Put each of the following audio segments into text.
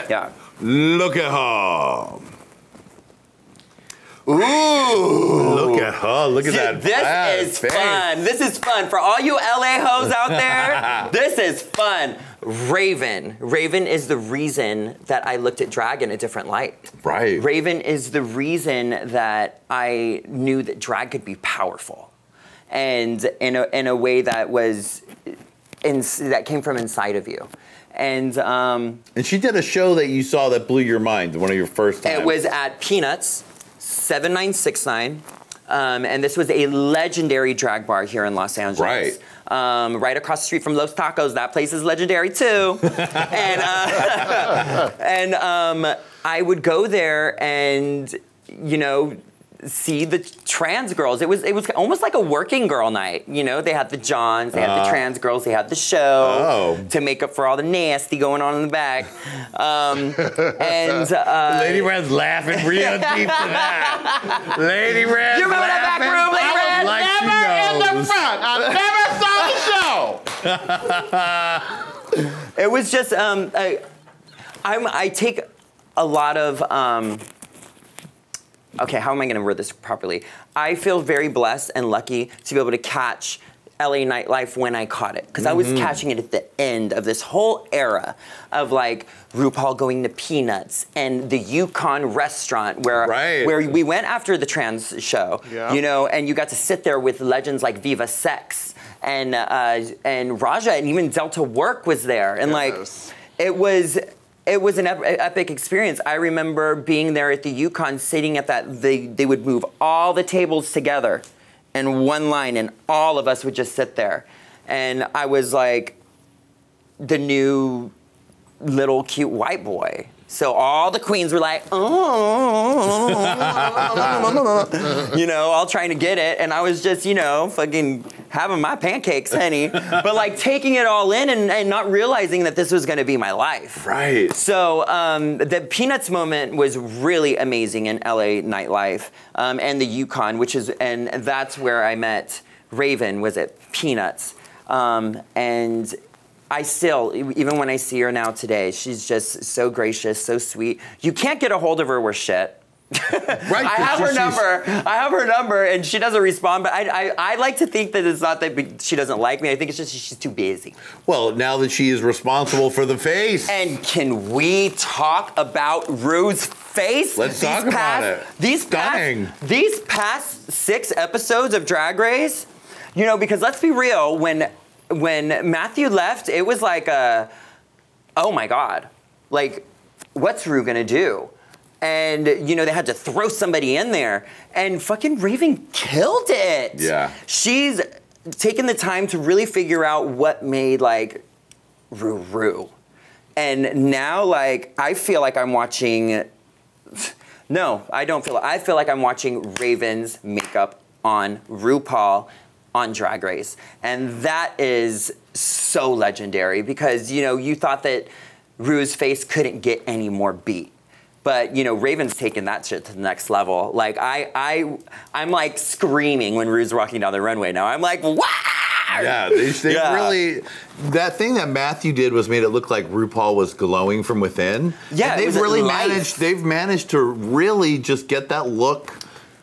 Yeah. Look at her. Ooh. Look at her. Look at that. This is fun. This is fun. For all you LA hoes out there, this is fun. Raven. Raven is the reason that I looked at drag in a different light. Right. Raven is the reason that I knew that drag could be powerful. And in a way that was, that came from inside of you. And she did a show that you saw that blew your mind, one of your first times. It was at Peanuts, 7969. And this was a legendary drag bar here in Los Angeles. Right. Right across the street from Los Tacos. That place is legendary too. and I would go there and, you know, see the trans girls. It was almost like a working girl night. You know, they had the Johns, they had the trans girls, they had the show to make up for all the nasty going on in the back. Lady Red's laughing real deep to that. Lady Red's you remember that back room, Lady Red? Like Never in the front. I never saw the show. It was just I take a lot of okay, how am I going to word this properly? I feel very blessed and lucky to be able to catch LA nightlife when I caught it. Because I was catching it at the end of this whole era of like RuPaul going to Peanuts and the Yukon restaurant where we went after the trans show, you know, and you got to sit there with legends like Viva Sex and Raja, and even Delta Work was there. And like, it was an epic experience. I remember being there at the Yukon, sitting at that, they would move all the tables together in one line, and all of us would just sit there. And I was like the new little cute white boy. So all the queens were like, oh, you know, all trying to get it. And I was just, you know, fucking having my pancakes, honey. But like taking it all in and not realizing that this was gonna be my life. Right. So the Peanuts moment was really amazing in LA nightlife and the Yukon, and that's where I met Raven, was at Peanuts. And I still, even when I see her now today, she's just so gracious, so sweet. You can't get a hold of her with shit. Right. I have her number, and she doesn't respond. But I like to think that it's not that she doesn't like me. I think it's just she's too busy. Well, now that she is responsible for the face. And can we talk about Ru's face? Let's talk about it. These past 6 episodes of Drag Race, you know, because let's be real, when Matthew left, it was like oh my God, like, what's Ru gonna do? And, you know, they had to throw somebody in there, and fucking Raven killed it. Yeah. She's taken the time to really figure out what made, like, Ru. And now, like, I feel like I'm watching, no, I don't feel, I feel like I'm watching Raven's makeup on RuPaul on Drag Race. And that is so legendary because, you know, you thought that Ru's face couldn't get any more beat. But, you know, Raven's taken that shit to the next level. Like, I'm like screaming when Ru's walking down the runway now. I'm like, wow! Yeah, they really, that thing that Matthew did was made it look like RuPaul was glowing from within. Yeah, and they've managed to really just get that look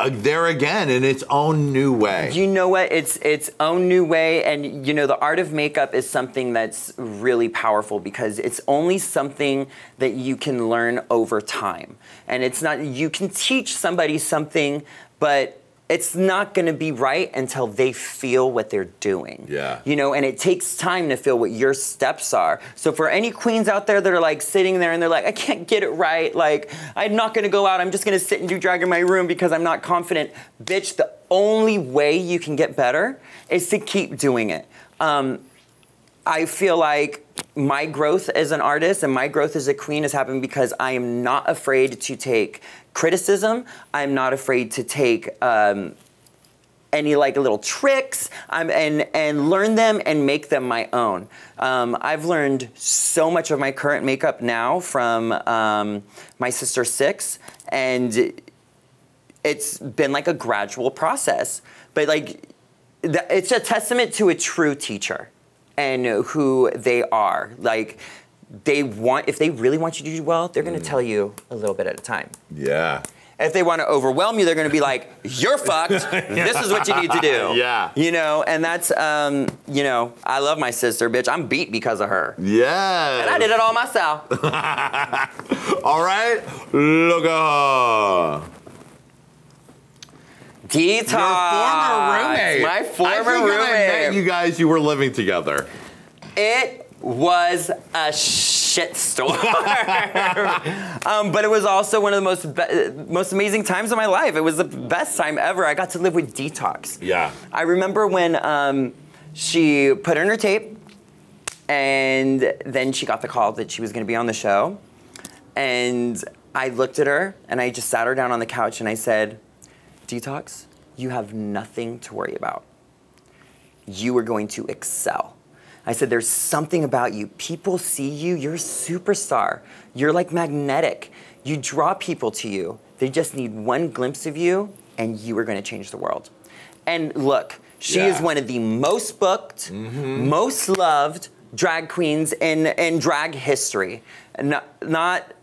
there again in its own new way. You know what? It's its own new way, and you know the art of makeup is something that's really powerful because it's only something that you can learn over time. And it's not, you can teach somebody something, but it's not gonna be right until they feel what they're doing. Yeah. You know, and it takes time to feel what your steps are. So for any queens out there that are like sitting there and they're like, I can't get it right, like, I'm not gonna go out, I'm just gonna sit and do drag in my room because I'm not confident. Bitch, the only way you can get better is to keep doing it. I feel like my growth as an artist and my growth as a queen has happened because I am not afraid to take criticism. I'm not afraid to take any like little tricks and learn them and make them my own. I've learned so much of my current makeup now from my sister Six, and it's been like a gradual process. But like, it's a testament to a true teacher. and who they are. Like, if they really want you to do well, they're gonna tell you a little bit at a time. Yeah. If they want to overwhelm you, they're going to be like, you're fucked. This is what you need to do. Yeah. You know, and that's, you know, I love my sister, bitch. I'm beat because of her. Yeah. And I did it all myself. All right. Look at her. Detox. Your former roommate. My former roommate. When I met you guys, you were living together. It was a shitstorm. But it was also one of the most amazing times of my life. It was the best time ever. I got to live with Detox. Yeah. I remember when she put in her tape, and then she got the call that she was going to be on the show. And I looked at her, and I just sat her down on the couch, and I said, Detox, you have nothing to worry about. You are going to excel. I said, there's something about you. People see you, you're a superstar. You're like magnetic. You draw people to you. They just need one glimpse of you, and you are gonna change the world. And look, she is one of the most booked, most loved drag queens in drag history. Not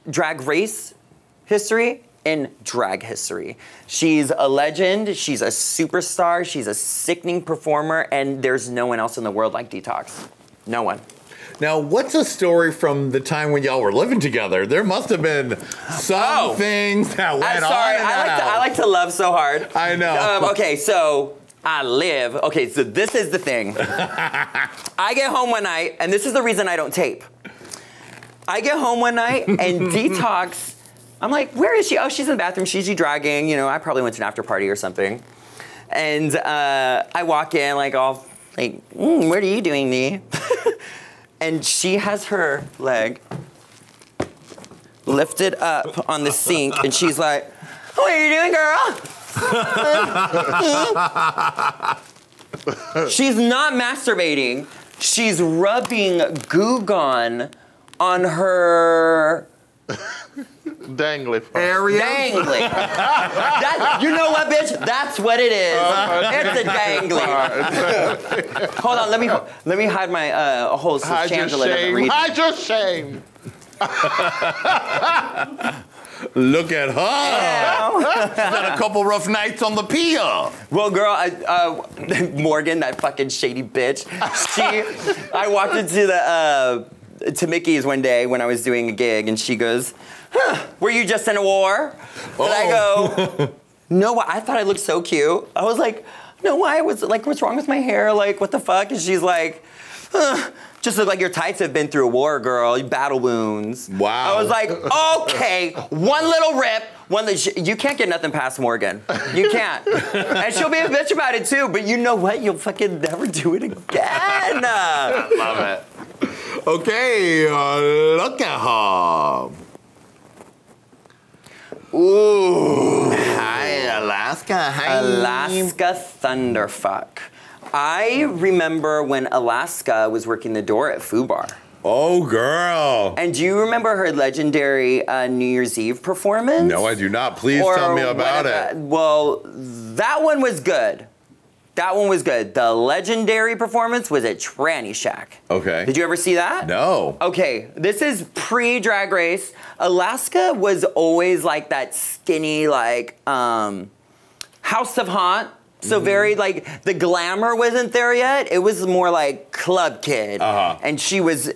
drag race history, in drag history. She's a legend, she's a superstar, she's a sickening performer, and there's no one else in the world like Detox. No one. Now, what's a story from the time when y'all were living together? There must have been some things that went on. Sorry, I like to love so hard. I know. Okay, so okay, so this is the thing. I get home one night, and this is the reason I don't tape. I get home one night, and Detox, I'm like, where is she? Oh, she's in the bathroom. She's dragging. You know, I probably went to an after party or something. And I walk in like all like, what are you doing, Nee? And she has her leg lifted up on the sink, and she's like, what are you doing, girl? She's not masturbating. She's rubbing Goo Gone on her dangly area. Dangly. You know what, bitch? That's what it is. It's a dangly. Hold on, let me hide my hole so Shangela doesn't read. Hide your shame. Look at her. She's had a couple rough nights on the pier. Well, girl, Morgan, that fucking shady bitch. I walked into to Mickey's one day when I was doing a gig, and she goes, were you just in a war? And I go, no, I thought I looked so cute. I was like, no, why? Was like, what's wrong with my hair? Like, what the fuck? And she's like, just look like your tights have been through a war, girl. Battle wounds. Wow. I was like, okay, one little rip. You can't get nothing past Morgan. You can't. And she'll be a bitch about it too, but you know what? You'll fucking never do it again. Love it. Okay, look at her. Ooh. Hi, Alaska. Hi. Alaska Thunderfuck. I remember when Alaska was working the door at Foo Bar. Oh, girl. And do you remember her legendary New Year's Eve performance? No, I do not. Please tell me about it. Well, that one was good. That one was good. The legendary performance was at Tranny Shack. Okay. Did you ever see that? No. Okay, this is pre-Drag Race. Alaska was always like that skinny, like, House of Haunt. So very, like, the glamour wasn't there yet. It was more like Club Kid. And she was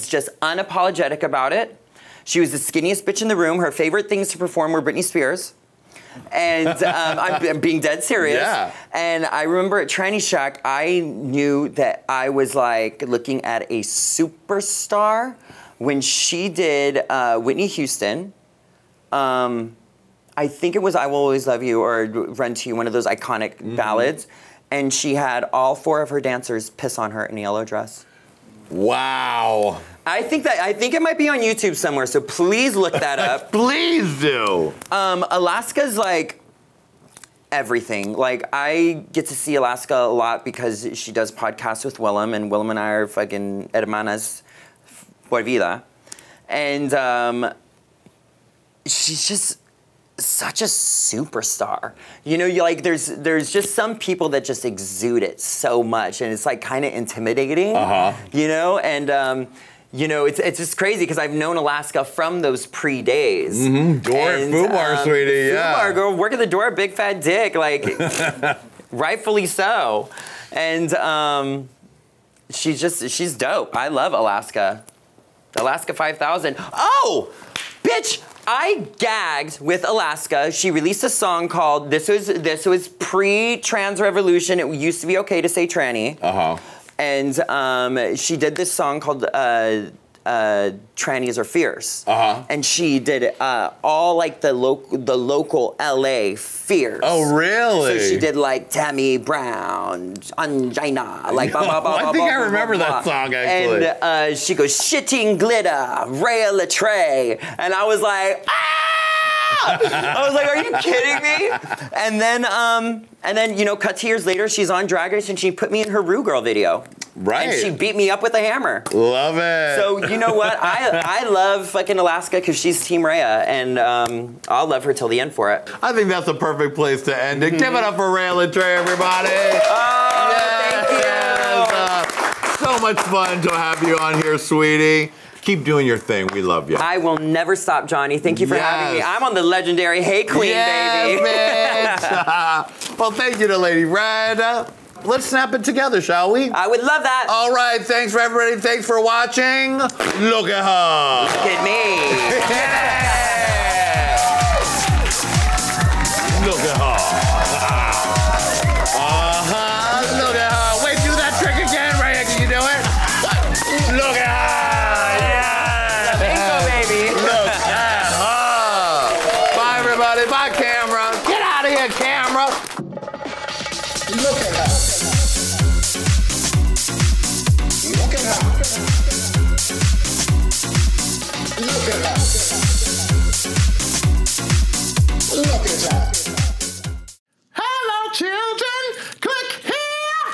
just unapologetic about it. She was the skinniest bitch in the room. Her favorite things to perform were Britney Spears. And I'm being dead serious. Yeah. And I remember at Tranny Shack, I knew that I was like looking at a superstar when she did Whitney Houston. I think it was I Will Always Love You or Run to You, one of those iconic ballads. And she had all 4 of her dancers piss on her in a yellow dress. Wow. I think it might be on YouTube somewhere, so please look that up. Please do. Alaska's like everything. Like, I get to see Alaska a lot because she does podcasts with Willem, and Willem and I are fucking hermanas por vida. And she's just such a superstar. You know, there's just some people that just exude it so much, and it's like kind of intimidating. You know, and you know, it's just crazy because I've known Alaska from those pre-days. Door at Fubar, sweetie, yeah. Fubar, girl, work at the door, big fat dick, like, rightfully so. And she's dope. I love Alaska. Alaska 5000. Oh, bitch, I gagged with Alaska. She released a song called, this was pre-trans revolution. It used to be okay to say tranny. And she did this song called Trannies Are Fierce. And she did all like the local LA fierce. Oh, really? So she did like Tammy Brown, Angina, like blah, blah, blah, I think I remember that song, actually. And she goes, Shitting Glitter, Rhea Litre. And I was like, ah! I was like, are you kidding me? And then, you know, cut to years later, she's on Drag Race and she put me in her Rue Girl video. Right. And she beat me up with a hammer. Love it. So, you know what? I love fucking Alaska because she's Team Rhea, and I'll love her till the end for it. I think that's a perfect place to end it. Give it up for Rhea Litre, everybody. Oh, thank you. Yes. So much fun to have you on here, sweetie. Keep doing your thing. We love you. I will never stop, Johnny. Thank you for having me. I'm on the legendary Hey Qween, baby. Bitch. Well, thank you to Lady Red. Let's snap it together, shall we? I would love that. All right. Thanks for everybody. Thanks for watching. Look at her. Look at me. Yeah. Look at her. Look at her. Wait, do that trick again, Rhea. Can you do it? Look at her. Bye, camera. Get out of here, camera. Look at her. Look at her. Look at her. Look at her. Hello, children. Click here.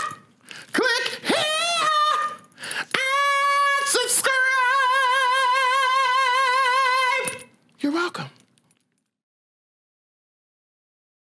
Click here. And subscribe. You're welcome.